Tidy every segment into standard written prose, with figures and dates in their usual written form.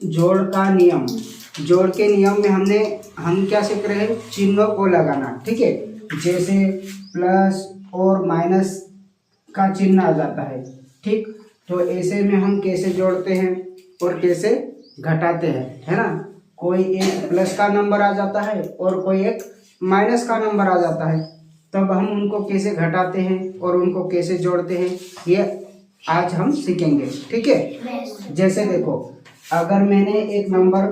जोड़ का नियम। जोड़ के नियम में हम क्या सीख रहे हैं, चिन्हों को लगाना। ठीक है, जैसे प्लस और माइनस का चिन्ह आ जाता है। ठीक, तो ऐसे में हम कैसे जोड़ते हैं और कैसे घटाते हैं, है ना। कोई एक प्लस का नंबर आ जाता है और कोई एक माइनस का नंबर आ जाता है, तब हम उनको कैसे घटाते हैं और उनको कैसे जोड़ते हैं, ये आज हम सीखेंगे। ठीक है, जैसे देखो, अगर मैंने एक नंबर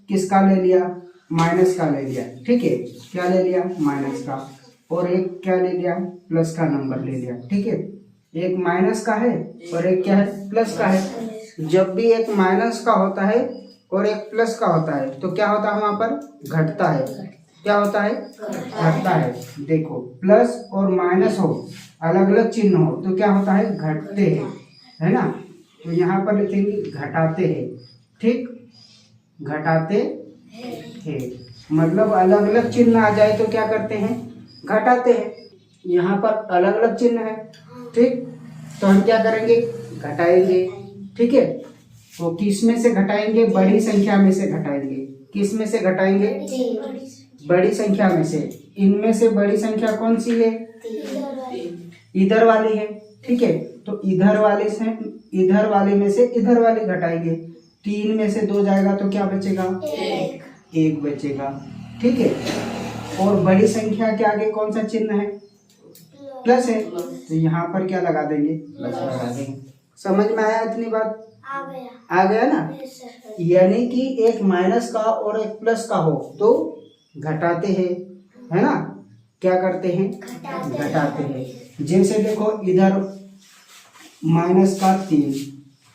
किसका ले लिया, माइनस का ले लिया। ठीक है, क्या ले लिया, माइनस का, और एक क्या ले लिया, प्लस का नंबर ले लिया। ठीक है, एक माइनस का है और एक क्या है, प्लस का है। जब भी एक माइनस का होता है और एक प्लस का होता है तो क्या होता है, वहां पर घटता है। क्या होता है, घटता है। देखो, प्लस और माइनस हो, अलग अलग चिन्ह हो, तो क्या होता है, घटते हैं, है ना। तो यहाँ पर लिखेंगे घटाते हैं। ठीक, घटाते हैं, मतलब अलग अलग चिन्ह आ जाए तो क्या करते हैं, घटाते हैं। यहाँ पर अलग अलग चिन्ह है। ठीक, तो हम क्या करेंगे, घटाएंगे। ठीक है, तो किस में से घटाएंगे, बड़ी संख्या में से घटाएंगे। किस में से घटाएंगे, बड़ी संख्या में से। इनमें से बड़ी संख्या कौन सी है, इधर वाली है। ठीक है, तो इधर वाले में से इधर वाली घटाएंगे। 3 में से 2 जाएगा तो क्या बचेगा, एक बचेगा। ठीक है, और बड़ी संख्या के आगे कौन सा चिन्ह है, प्लस है, तो यहाँ पर क्या लगा देंगे, प्लस लगा देंगे। समझ में आया इतनी बात, आ गया ना। यानी कि एक माइनस का और एक प्लस का हो तो घटाते हैं, है ना। क्या करते हैं, घटाते हैं। जैसे देखो, इधर माइनस का 3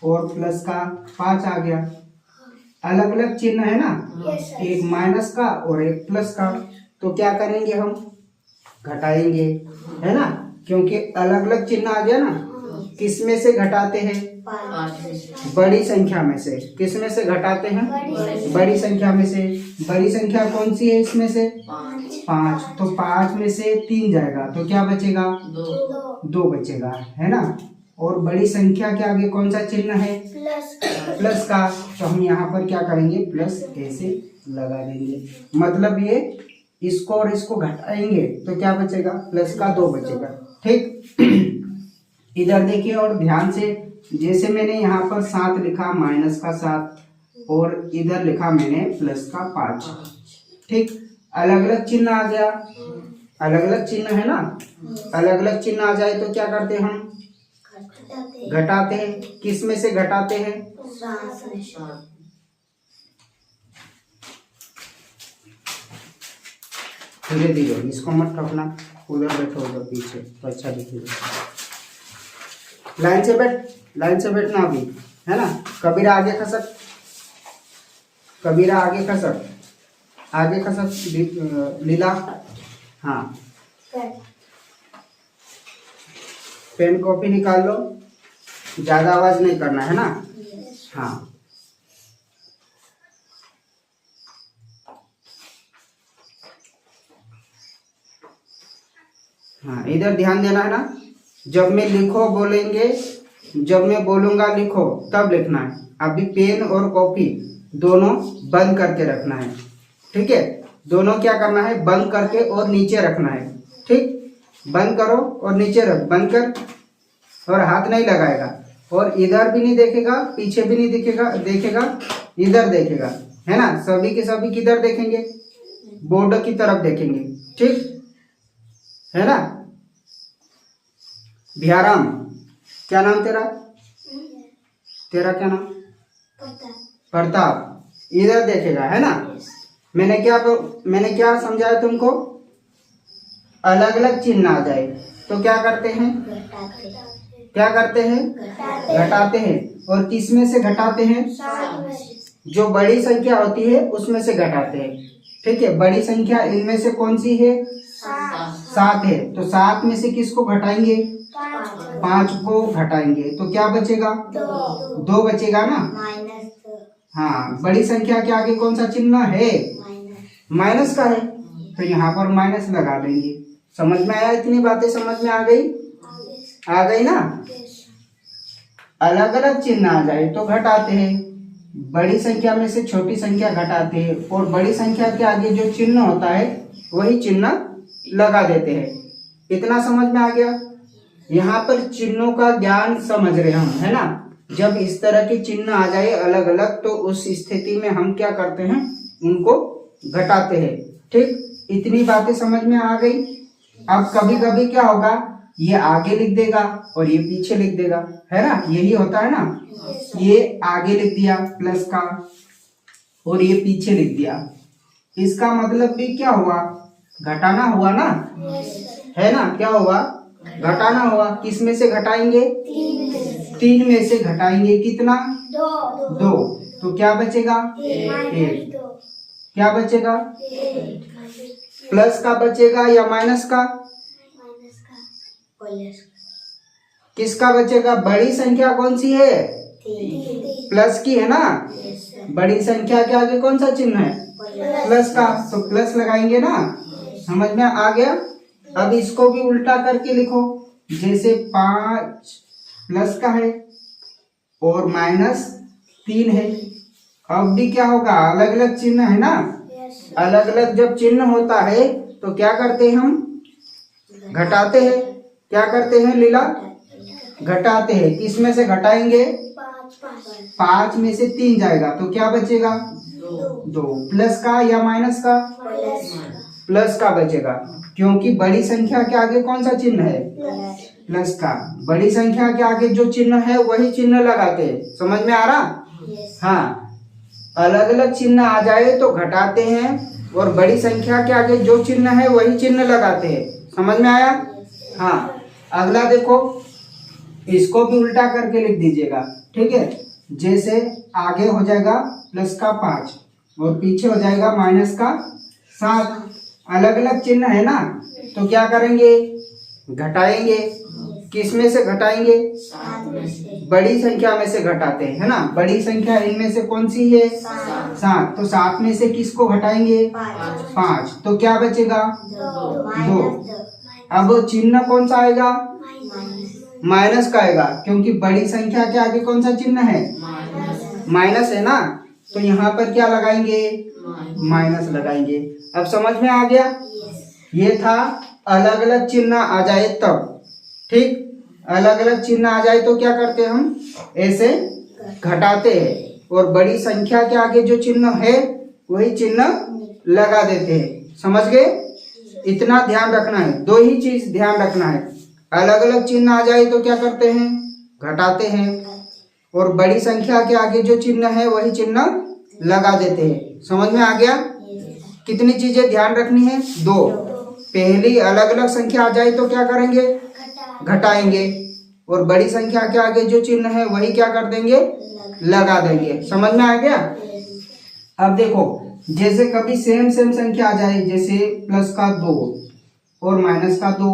और प्लस का 5 आ गया, अलग अलग चिन्ह है ना, एक माइनस का और एक प्लस का, तो क्या करेंगे, हम घटाएंगे, है ना, क्योंकि अलग अलग चिन्ह आ गया ना। किस में से घटाते हैं, बड़ी संख्या में से। किस में से घटाते हैं, बड़ी संख्या में से। बड़ी संख्या कौन सी है इसमें से, 5, तो 5 में से 3 जाएगा तो क्या बचेगा, 2 बचेगा, है ना। और बड़ी संख्या के आगे कौन सा चिन्ह है, प्लस का, तो हम यहाँ पर क्या करेंगे, प्लस ऐसे लगा देंगे। मतलब ये इसको और इसको घटाएंगे तो क्या बचेगा, प्लस का 2 बचेगा। ठीक, इधर देखिए और ध्यान से, जैसे मैंने यहाँ पर 7 लिखा, माइनस का 7, और इधर लिखा मैंने प्लस का 5। ठीक, अलग अलग चिन्ह आ गया, अलग अलग चिन्ह है ना। अलग अलग चिन्ह आ जाए तो क्या करते हैं, हम घटाते हैं। किस में से घटाते हैं, धीरे धीरे, इसको मत रखना, उधर बैठो, उधर पीछे तो अच्छा दिखेगा। लाइन से बैठ, लाइन से बैठना अभी, है ना। कबीरा आगे खसक, कबीरा आगे खसक, आगे खसक, लीला, हाँ। पेन कॉपी निकाल लो, ज्यादा आवाज नहीं करना, है ना। हाँ, हाँ, इधर ध्यान देना है ना। जब मैं लिखो बोलेंगे, जब मैं बोलूंगा लिखो तब लिखना है। अभी पेन और कॉपी दोनों बंद करके रखना है। ठीक है, दोनों क्या करना है, बंद करके और नीचे रखना है। ठीक, बंद करो और नीचे रख, बंद कर, और हाथ नहीं लगाएगा, और इधर भी नहीं देखेगा, पीछे भी नहीं दिखेगा, देखेगा इधर देखेगा, है ना। सभी के सभी किधर देखेंगे, बोर्ड की तरफ देखेंगे। ठीक है ना। भियाराम, क्या नाम तेरा, तेरा क्या नाम, प्रताप, इधर देखेगा, है ना। मैंने क्या समझाया तुमको, अलग अलग चिन्ह आ जाए तो क्या करते हैं, क्या करते हैं, घटाते हैं। और किस में से घटाते हैं, जो बड़ी संख्या होती है उसमें से घटाते हैं। ठीक है, बड़ी संख्या इनमें से कौन सी है, 7 है, तो 7 में से किसको घटाएंगे, 5 को घटाएंगे तो क्या बचेगा, 2 बचेगा ना। हाँ, बड़ी संख्या के आगे कौन सा चिन्ह है, माइनस का है, तो यहाँ पर माइनस लगा देंगे। समझ में आया, इतनी बातें समझ में आ गई, आ गई ना। अलग अलग चिन्ह आ जाए तो घटाते हैं, बड़ी संख्या में से छोटी संख्या घटाते हैं और बड़ी संख्या के आगे जो चिन्ह होता है वही चिन्ह लगा देते हैं। इतना समझ में आ गया। यहाँ पर चिन्हों का ज्ञान समझ रहे हम, है ना। जब इस तरह के चिन्ह आ जाए अलग अलग, तो उस स्थिति में हम क्या करते हैं, उनको घटाते हैं। ठीक, इतनी बातें समझ में आ गई। अब कभी कभी क्या होगा, ये आगे लिख देगा और ये पीछे लिख देगा, है ना, यही होता है ना। ये आगे लिख दिया प्लस का और ये पीछे लिख दिया, इसका मतलब भी क्या हुआ, घटाना हुआ ना, है ना। क्या हुआ, घटाना हुआ। किस में से घटाएंगे, 3 में से घटाएंगे। कितना, 2। तो क्या बचेगा, 1। क्या बचेगा, प्लस का बचेगा या माइनस का, किसका बचेगा, बड़ी संख्या कौन सी है, प्लस की, है ना। बड़ी संख्या के आगे कौन सा चिन्ह है, प्लस का, तो प्लस लगाएंगे ना। समझ में आ गया। अब इसको भी उल्टा करके लिखो, जैसे 5 प्लस का है और माइनस 3 है। अब भी क्या होगा, अलग अलग चिन्ह है ना। अलग अलग जब चिन्ह होता है तो क्या करते हैं हम, घटाते हैं। क्या करते हैं लीला, घटाते हैं। किस में से घटाएंगे, 5 में से 3 जाएगा तो क्या बचेगा, 2। प्लस का या माइनस का, प्लस का बचेगा, क्योंकि बड़ी संख्या के आगे कौन सा चिन्ह है, प्लस का। बड़ी संख्या के आगे जो चिन्ह है वही चिन्ह लगाते हैं। समझ में आ रहा। हाँ, अलग अलग चिन्ह आ जाए तो घटाते हैं और बड़ी संख्या के आगे जो चिन्ह है वही चिन्ह लगाते हैं। समझ में आया। हाँ, अगला देखो, इसको भी उल्टा करके लिख दीजिएगा। ठीक है, जैसे आगे हो जाएगा प्लस का 5 और पीछे हो जाएगा माइनस का 7। अलग अलग चिन्ह है ना, तो क्या करेंगे, घटाएंगे। किस में से घटाएंगे, बड़ी संख्या में से घटाते हैं, है ना। बड़ी संख्या इनमें से कौन सी है, 7। तो 7 में से किसको घटाएंगे, 5। तो क्या बचेगा, 2। अब चिन्ह कौन सा आएगा, माइनस का आएगा, क्योंकि बड़ी संख्या के आगे कौन सा चिन्ह है, माइनस है ना। तो यहाँ पर क्या लगाएंगे, माइनस लगाएंगे। अब समझ में आ गया। ये था अलग अलग चिन्ह आ जाए तब। ठीक, अलग अलग चिन्ह आ जाए तो क्या करते हैं हम, ऐसे घटाते हैं और बड़ी संख्या के आगे जो चिन्ह है वही चिन्ह लगा देते हैं। समझ गए। इतना ध्यान रखना है, 2 ही चीज ध्यान रखना है। अलग अलग चिन्ह आ जाए तो क्या करते हैं, घटाते हैं और बड़ी संख्या के आगे जो चिन्ह है वही चिन्ह लगा देते हैं। समझ में आ गया। कितनी चीजें ध्यान रखनी है, 2। पहली अलग अलग संख्या आ जाए तो क्या करेंगे, घटाएंगे और बड़ी संख्या के आगे जो चिन्ह है वही क्या कर देंगे, लगा देंगे। समझ में आ गया। अब देखो, जैसे कभी सेम संख्या आ जाए, जैसे प्लस का 2 और माइनस का 2,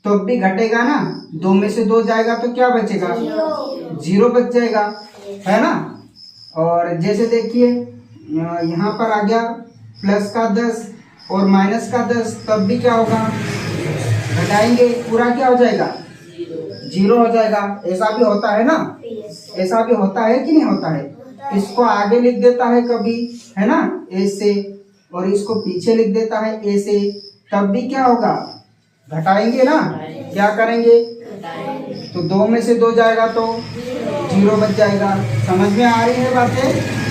तो भी घटेगा ना। 2 में से 2 जाएगा तो क्या बचेगा, 0 बच जाएगा, है ना। और जैसे देखिए यहाँ पर आ गया प्लस का 10 और माइनस का 10, तब भी क्या होगा, घटाएंगे, पूरा क्या हो जाएगा, 0 हो जाएगा। ऐसा भी होता है ना, ऐसा भी होता है कि नहीं होता है। इसको आगे लिख देता है कभी, है ना, ऐसे, और इसको पीछे लिख देता है ऐसे, तब भी क्या होगा, घटाएंगे ना। क्या करेंगे, तो 2 में से 2 जाएगा तो 0 बच जाएगा। समझ में आ रही है बातें,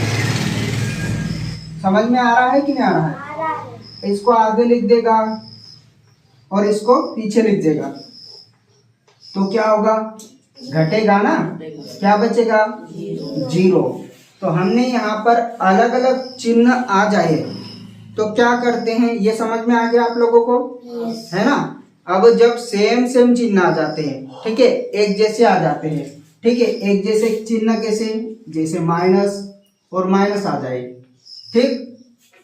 समझ में आ रहा है कि नहीं आ रहा है। इसको आगे लिख देगा और इसको पीछे लिख देगा तो क्या होगा, घटेगा ना। क्या बचेगा, 0। तो हमने यहाँ पर अलग अलग चिन्ह आ जाए तो क्या करते हैं, ये समझ में आ गया आप लोगों को, है ना। अब जब सेम चिन्ह आ जाते हैं, ठीक है, एक जैसे आ जाते हैं, ठीक है, एक जैसे चिन्ह कैसे, जैसे माइनस और माइनस आ जाए, ठीक,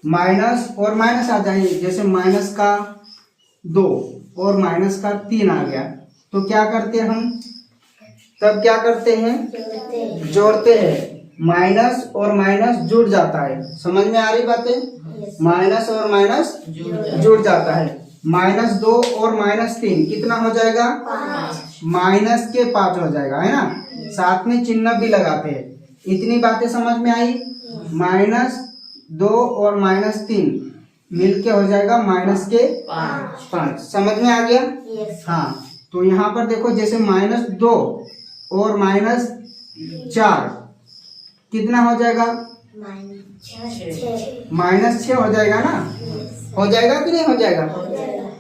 माइनस और माइनस आ जाए, जैसे माइनस का 2 और माइनस का 3 आ गया, तो क्या करते हैं हम, तब क्या करते हैं, जोड़ते हैं। माइनस और माइनस जुड़ जाता है। समझ में आ रही बातें, माइनस और माइनस जुड़ जाता है। -2 और -3 कितना हो जाएगा, -5 हो जाएगा, है ना। साथ में चिन्ह भी लगाते हैं, इतनी बातें समझ में आई। -2 और -3 मिलके हो जाएगा -5। समझ में आ गया? हाँ, तो यहाँ पर देखो जैसे -2 और -4 कितना हो जाएगा? -6 हो जाएगा ना? हो जाएगा कि नहीं हो जाएगा?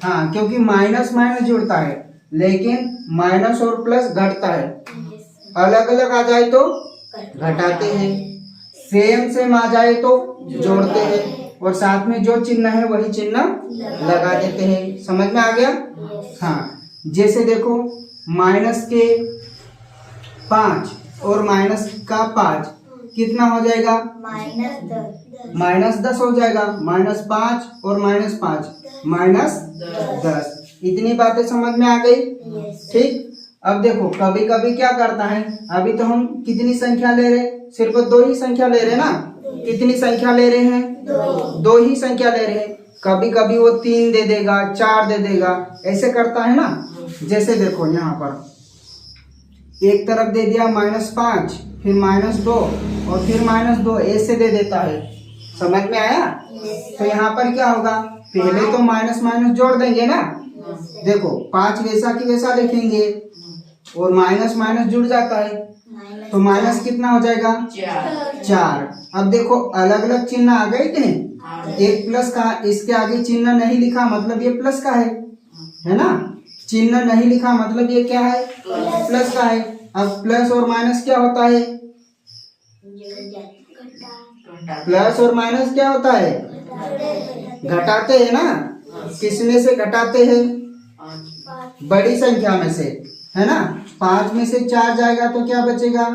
हाँ, क्योंकि माइनस माइनस जुड़ता है, लेकिन माइनस और प्लस घटता है। अलग अलग आ जाए तो घटाते हैं, सेम आ जाए तो जोड़ते हैं, और साथ में जो चिन्ह है वही चिन्ह लगा देते हैं। समझ में आ गया? हाँ, जैसे देखो -5 और -5 कितना हो जाएगा? -10 हो जाएगा। -5 और -5 -10। इतनी बातें समझ में आ गई? ठीक। अब देखो कभी कभी क्या करता है, अभी तो हम कितनी संख्या ले रहे? सिर्फ 2 ही संख्या ले रहे ना। कितनी संख्या ले रहे हैं? 2 ही संख्या ले रहे हैं। कभी कभी वो 3 दे देगा, 4 दे देगा, ऐसे करता है ना। जैसे देखो यहाँ पर एक तरफ दे दिया -5, फिर -2 और फिर -2, ऐसे दे देता है। समझ में आया? तो यहाँ पर क्या होगा, पहले तो माइनस माइनस जोड़ देंगे ना। देखो 5 वैसा की वैसा लिखेंगे और माइनस माइनस जुड़ जाता है, तो माइनस कितना हो जाएगा? 4। अब देखो अलग अलग चिन्ह आ गए कि नहीं? एक प्लस का, इसके आगे चिन्ह नहीं लिखा मतलब ये प्लस का है ना। चिन्ह नहीं लिखा मतलब ये क्या है? प्लस का है। अब प्लस और माइनस क्या होता है? प्लस और माइनस क्या होता है? घटाते हैं ना। किस में से घटाते हैं? बड़ी संख्या में से, है ना। 5 में से 4 जाएगा तो क्या बचेगा?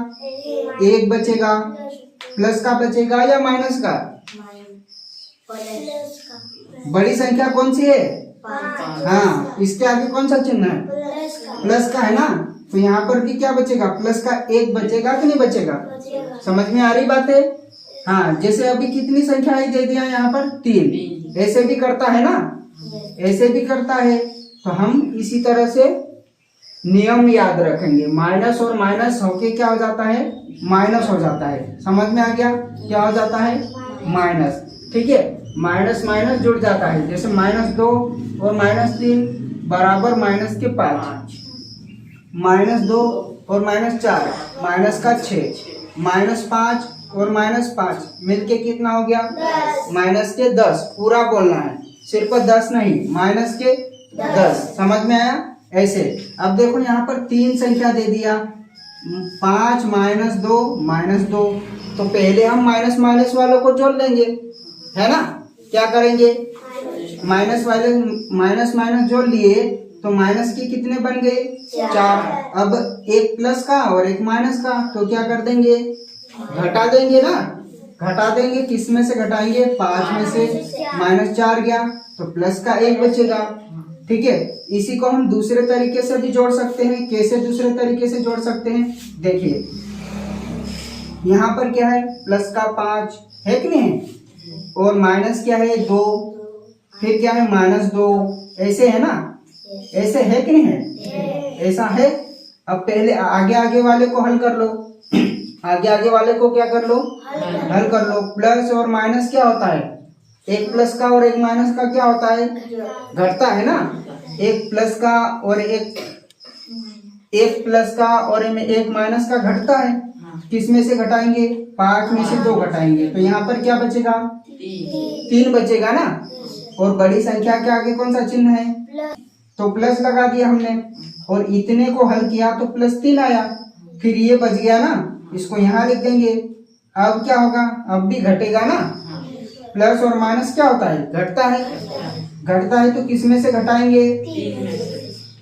1 बचेगा। प्लस का बचेगा या माइनस का? बड़ी संख्या कौन सी है? 5। हाँ, इसके आगे कौन सा चिन्ह है? प्लस का है ना। तो यहाँ पर भी क्या बचेगा? प्लस का 1 बचेगा कि नहीं बचेगा? समझ में आ रही बात है? हाँ, जैसे अभी कितनी संख्या दे दिया यहाँ पर? 3। ऐसे भी करता है ना, ऐसे भी करता है। तो हम इसी तरह से नियम याद रखेंगे। माइनस और माइनस होके क्या हो जाता है? माइनस हो जाता है। समझ में आ गया? क्या हो जाता है? माइनस। ठीक है, माइनस माइनस जुड़ जाता है। जैसे -2 और -3 बराबर -5, -2 और -4 -6, -5 और -5 मिलके कितना हो गया? -10। पूरा बोलना है, सिर्फ 10 नहीं, -10। समझ में आया? ऐसे। अब देखो यहाँ पर 3 संख्या दे दिया, 5 -2 -2, तो पहले हम माइनस माइनस वालों को जोड़ लेंगे, है ना। क्या करेंगे? माइनस माइनस जोड़ लिए तो माइनस की कितने बन गए? 4। अब एक प्लस का और एक माइनस का, तो क्या कर देंगे? घटा देंगे ना। घटा देंगे, किस में से घटाएंगे? 5 में से। -4 गया तो प्लस का 1 बचेगा। ठीक है, इसी को हम दूसरे तरीके से भी जोड़ सकते हैं। कैसे दूसरे तरीके से जोड़ सकते हैं? देखिए यहाँ पर क्या है? प्लस का 5 है कि नहीं, और माइनस क्या है? 2, फिर क्या है? -2, ऐसे है ना। ऐसे है कि नहीं है? ऐसा है। अब पहले आगे आगे वाले को हल कर लो। आगे आगे वाले को क्या कर लो? हल कर लो। प्लस और माइनस क्या होता है? एक प्लस का और एक माइनस का क्या होता है? घटता है ना। एक प्लस का और एक प्लस का और एक माइनस का घटता है। किस में से घटाएंगे? 5 में से 2 घटाएंगे, तो यहाँ पर क्या बचेगा? 3 बचेगा ना। और बड़ी संख्या के आगे कौन सा चिन्ह है? तो प्लस लगा दिया हमने, और इतने को हल किया तो +3 आया। फिर ये बच गया ना, इसको यहाँ लिख देंगे। अब क्या होगा? अब भी घटेगा ना। प्लस और माइनस क्या होता है? घटता है। घटता है तो किस में से घटाएंगे?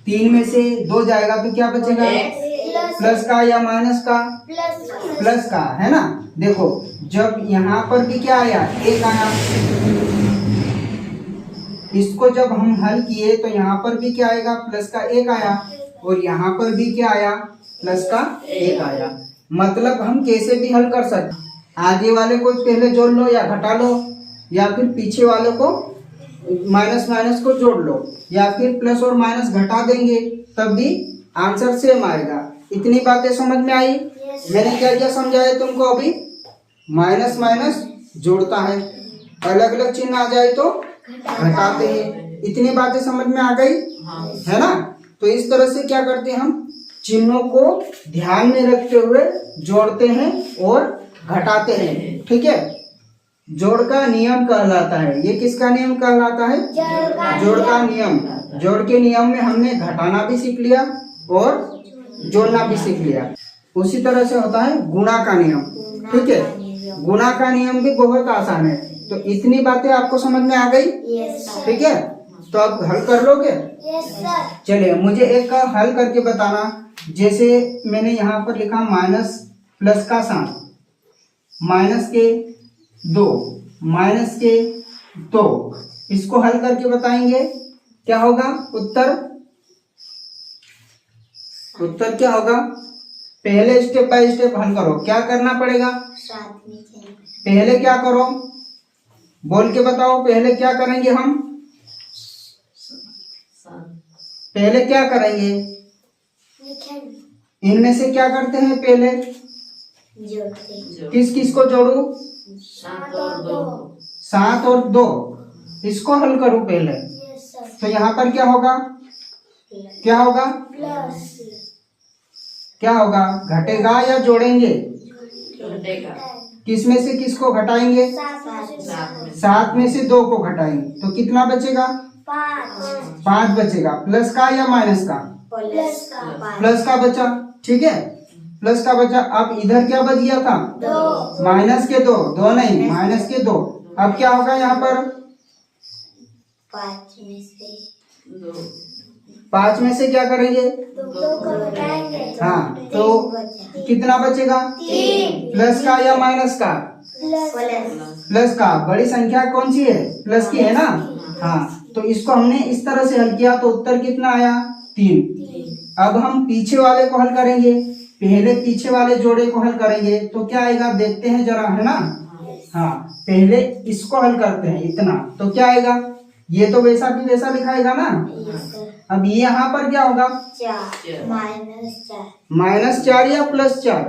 3 में से 2 जाएगा तो क्या बचेगा? प्लस का या माइनस का? प्लस का, है ना। देखो जब यहाँ पर भी क्या आया? 1 आया। इसको जब हम हल किए तो यहाँ पर भी क्या आएगा? प्लस का 1 आया, और यहाँ पर भी क्या आया? प्लस का 1 आया। मतलब हम कैसे भी हल कर सकते। आगे वाले को पहले जोड़ लो या घटा लो, या फिर पीछे वाले को माइनस माइनस को जोड़ लो, या फिर प्लस और माइनस घटा देंगे, तब भी आंसर सेम आएगा। इतनी बातें समझ में आई? मैंने क्या क्या समझाया तुमको अभी? माइनस माइनस जोड़ता है, अलग अलग चिन्ह आ जाए तो घटाते हैं। इतनी बातें समझ में आ गई है ना? तो इस तरह से क्या करते हैं हम, चिन्हों को ध्यान में रखते हुए जोड़ते हैं और घटाते हैं। ठीक है, जोड़ का नियम कहलाता है। ये किसका नियम कहलाता है? जोड़ का नियम। जोड़ के नियम में हमने घटाना भी सीख लिया और जोड़ना भी सीख लिया। उसी तरह से होता है गुणा का नियम। ठीक है, गुणा का नियम भी बहुत आसान है। तो इतनी बातें आपको समझ में आ गई? ठीक है, तो अब हल कर लोगे? चलिए मुझे एक का हल करके बताना। जैसे मैंने यहाँ पर लिखा माइनस प्लस का 7, माइनस के 2, माइनस के 2, इसको हल करके बताएंगे क्या होगा उत्तर? उत्तर क्या होगा? पहले स्टेप बाय स्टेप हल करो। क्या करना पड़ेगा? पहले क्या करो, बोल के बताओ। पहले क्या करेंगे हम? पहले क्या करेंगे? इनमें से क्या करते हैं पहले? किस किस को जोड़ू? 7 और 2, इसको हल करूं पहले। तो यहाँ पर क्या होगा? क्या होगा? क्या होगा? घटेगा या जोड़ेंगे? किस में से किसको घटाएंगे? 7 में से 2 को घटाएंगे तो कितना बचेगा? 5 बचेगा। प्लस का या माइनस का? प्लस का बचा। ठीक है, प्लस का बचा। अब इधर क्या बच गया था? माइनस के 2, 2 नहीं, माइनस के 2। अब क्या होगा यहाँ पर? 5 में से क्या करेंगे? 2 को घटाएंगे। हाँ, तो कितना बचेगा? 3। प्लस का या माइनस का? प्लस का। बड़ी संख्या कौन सी है? प्लस की है ना? हाँ, तो इसको हमने इस तरह से हल किया तो उत्तर कितना आया? 3। अब हम पीछे वाले को हल करेंगे। पहले पीछे वाले जोड़े को हल करेंगे तो क्या आएगा देखते हैं जरा, है ना? हाँ, पहले इसको हल करते हैं। इतना तो क्या आएगा? ये तो वैसा भी वैसा लिखाएगा ना। अब ये यहाँ पर क्या होगा? -4 या +4?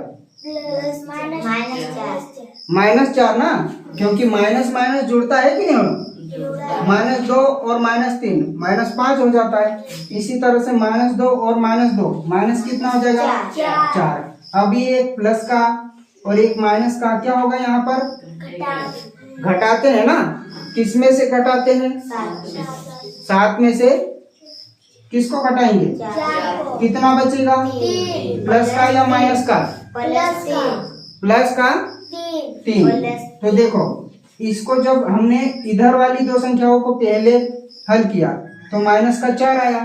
-4 ना, क्योंकि माइनस माइनस जुड़ता है कि नहीं? -2 और -3 -5 हो जाता है। इसी तरह से -2 और -2 माइनस कितना हो जाएगा? 4। अब ये एक प्लस का और एक माइनस का क्या होगा यहाँ पर? घटाते हैं ना। किस में से घटाते हैं? 7 में से किसको घटाएंगे? कितना बचेगा? प्लस का या माइनस का? प्लस का 3। तो देखो, इसको जब हमने इधर वाली दो संख्याओं को पहले हल किया तो माइनस का 4 आया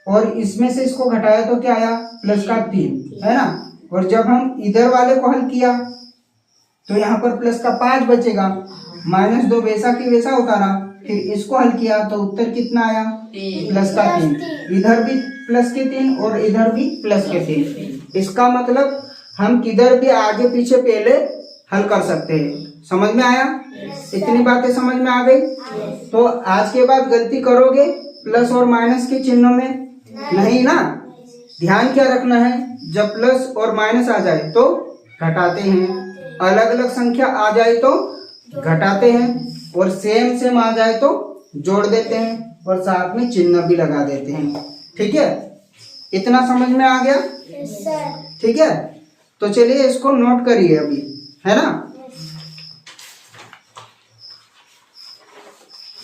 और इसमें से इसको घटाया तो क्या आया? प्लस का 3, है ना? और जब हम इधर वाले को हल किया तो यहाँ पर प्लस का 5 बचेगा। -2 वैसा की वैसा उतारा, फिर इसको हल किया तो उत्तर कितना आया? प्लस का 3। इधर भी प्लस के 3 और इधर भी प्लस के 3। इसका मतलब हम किधर भी आगे पीछे पहले हल कर सकते हैं। समझ में आया? इतनी बातें समझ में आ गई? तो आज के बाद गलती करोगे प्लस और माइनस के चिन्हों में नहीं ना। ध्यान क्या रखना है, जब प्लस और माइनस आ जाए तो घटाते हैं, अलग अलग संख्या आ जाए तो घटाते हैं, और सेम सेम आ जाए तो जोड़ देते हैं और साथ में चिन्ह भी लगा देते हैं। ठीक है, इतना समझ में आ गया? ठीक है, तो चलिए इसको नोट करिए अभी, है ना?